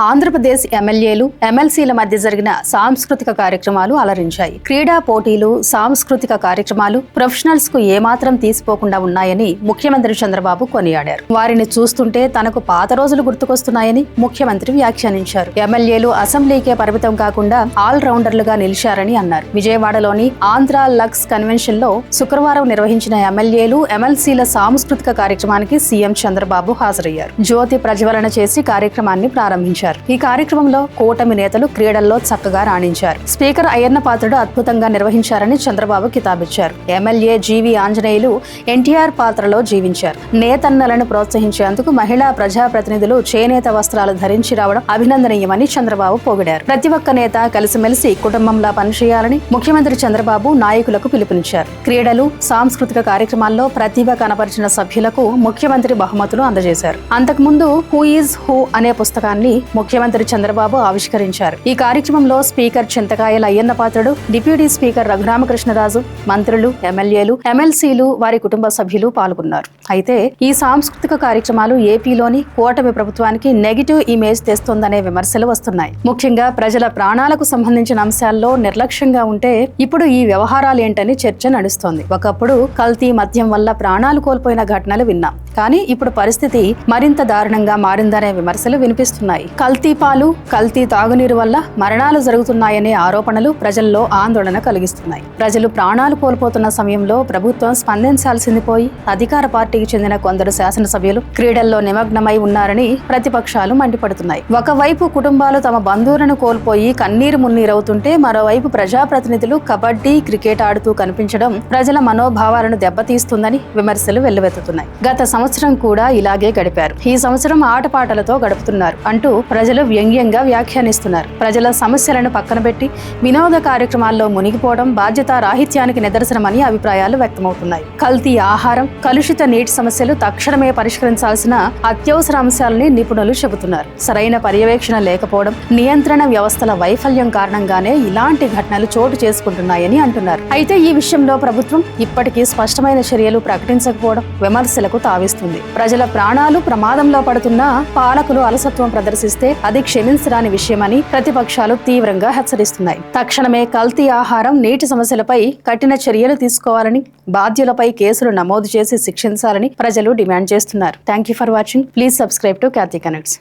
ఆంధ్రప్రదేశ్ ఎమ్మెల్యేలు ఎమ్మెల్సీల మధ్య జరిగిన సాంస్కృతిక కార్యక్రమాలు అలరించాయి. క్రీడా పోటీలు, సాంస్కృతిక కార్యక్రమాలు ప్రొఫెషనల్స్ కు ఏమాత్రం తీసిపోకుండా ఉన్నాయని ముఖ్యమంత్రి చంద్రబాబు కొనియాడారు. వారిని చూస్తుంటే తనకు పాత రోజులు గుర్తుకొస్తున్నాయని ముఖ్యమంత్రి వ్యాఖ్యానించారు. ఎమ్మెల్యేలు అసెంబ్లీకే పరిమితం కాకుండా ఆల్ రౌండర్లుగా నిలిచారని అన్నారు. విజయవాడలోని ఆంధ్ర లక్స్ కన్వెన్షన్ లో శుక్రవారం నిర్వహించిన ఎమ్మెల్యేలు ఎమ్మెల్సీల సాంస్కృతిక కార్యక్రమానికి సీఎం చంద్రబాబు హాజరయ్యారు. జ్యోతి ప్రజ్వలన చేసి కార్యక్రమాన్ని ప్రారంభించారు. ఈ కార్యక్రమంలో కూటమి నేతలు క్రీడల్లో చక్కగా రాణించారు. స్పీకర్ అయ్యన్న పాత్రుడు అద్భుతంగా నిర్వహించారని చంద్రబాబు కితాబిచ్చారు. ఎమ్మెల్యే జీవి ఆంజనేయులు ఎన్టీఆర్ పాత్రలో జీవించారు. నేతన్నలను ప్రోత్సహించేందుకు మహిళా ప్రజాప్రతినిధులు చేనేత వస్త్రాలు ధరించి రావడం అభినందనీయమని చంద్రబాబు పొగిడారు. ప్రతి ఒక్క నేత కలిసిమెలిసి కుటుంబంలా పనిచేయాలని ముఖ్యమంత్రి చంద్రబాబు నాయకులకు పిలుపునిచ్చారు. క్రీడలు, సాంస్కృతిక కార్యక్రమాల్లో ప్రతిభ కనపరిచిన సభ్యులకు ముఖ్యమంత్రి బహుమతులు అందజేశారు. అంతకుముందు హూ ఈజ్ హూ అనే పుస్తకాన్ని ముఖ్యమంత్రి చంద్రబాబు ఆవిష్కరించారు. ఈ కార్యక్రమంలో స్పీకర్ చింతకాయల అయ్యన్న పాత్రుడు, డిప్యూటీ స్పీకర్ రఘురామకృష్ణరాజు, మంత్రులు, ఎమ్మెల్యేలు, ఎమ్మెల్సీలు, వారి కుటుంబ సభ్యులు పాల్గొన్నారు. అయితే ఈ సాంస్కృతిక కార్యక్రమాలు ఏపీలోని కూటమి ప్రభుత్వానికి నెగిటివ్ ఇమేజ్ తెస్తోందనే విమర్శలు వస్తున్నాయి. ముఖ్యంగా ప్రజల ప్రాణాలకు సంబంధించిన అంశాల్లో నిర్లక్ష్యంగా ఉంటే ఇప్పుడు ఈ వ్యవహారాలేంటని చర్చ నడుస్తోంది. ఒకప్పుడు కల్తీ మద్యం వల్ల ప్రాణాలు కోల్పోయిన ఘటనలు విన్నాం. కానీ ఇప్పుడు పరిస్థితి మరింత దారుణంగా మారిందనే విమర్శలు వినిపిస్తున్నాయి. కల్తీ పాలు, కల్తీ తాగునీరు వల్ల మరణాలు జరుగుతున్నాయనే ఆరోపణలు ప్రజల్లో ఆందోళన కలిగిస్తున్నాయి. ప్రజలు ప్రాణాలు కోల్పోతున్న సమయంలో ప్రభుత్వం స్పందించాల్సింది పోయి అధికార పార్టీకి చెందిన కొందరు శాసనసభ్యులు క్రీడల్లో నిమగ్నమై ఉన్నారని ప్రతిపక్షాలు మండిపడుతున్నాయి. ఒకవైపు కుటుంబాలు తమ బంధువులను కోల్పోయి కన్నీరు మున్నీరవుతుంటే మరోవైపు ప్రజాప్రతినిధులు కబడ్డీ, క్రికెట్ ఆడుతూ కనిపించడం ప్రజల మనోభావాలను దెబ్బతీస్తుందని విమర్శలు వెల్లువెత్తుతున్నాయి. గత సంవత్సరం కూడా ఇలాగే గడిపారు. ఈ సంవత్సరం ఆటపాటలతో గడుపుతున్నారు అంటూ ప్రజలు వ్యంగ్యంగా వ్యాఖ్యానిస్తున్నారు. ప్రజల సమస్యలను పక్కన పెట్టి వినోద కార్యక్రమాల్లో మునిగిపోవడం బాధ్యతా రాహిత్యానికి నిదర్శనమని అభిప్రాయాలు వ్యక్తమవుతున్నాయి. కల్తీ ఆహారం, కలుషిత నీటి సమస్యలు తక్షణమే పరిష్కరించాల్సిన అత్యవసర అంశాలని నిపుణులు చెబుతున్నారు. సరైన పర్యవేక్షణ లేకపోవడం, నియంత్రణ వ్యవస్థల వైఫల్యం కారణంగానే ఇలాంటి ఘటనలు చోటు చేసుకుంటున్నాయని అంటున్నారు. అయితే ఈ విషయంలో ప్రభుత్వం ఇప్పటికీ స్పష్టమైన చర్యలు ప్రకటించకపోవడం విమర్శలకు తావిస్తుంది. ప్రజల ప్రాణాలు ప్రమాదంలో పడుతున్నా పాలకులు అలసత్వం ప్రదర్శిస్తే అది క్షమించరాని విషయమని ప్రతిపక్షాలు తీవ్రంగా హెచ్చరిస్తున్నాయి. తక్షణమే కల్తీ ఆహారం, నీటి సమస్యలపై కఠిన చర్యలు తీసుకోవాలని, బాధ్యులపై కేసులు నమోదు చేసి శిక్షించాలని ప్రజలు డిమాండ్ చేస్తున్నారు. Thank you for watching. Please subscribe to Khyati connects.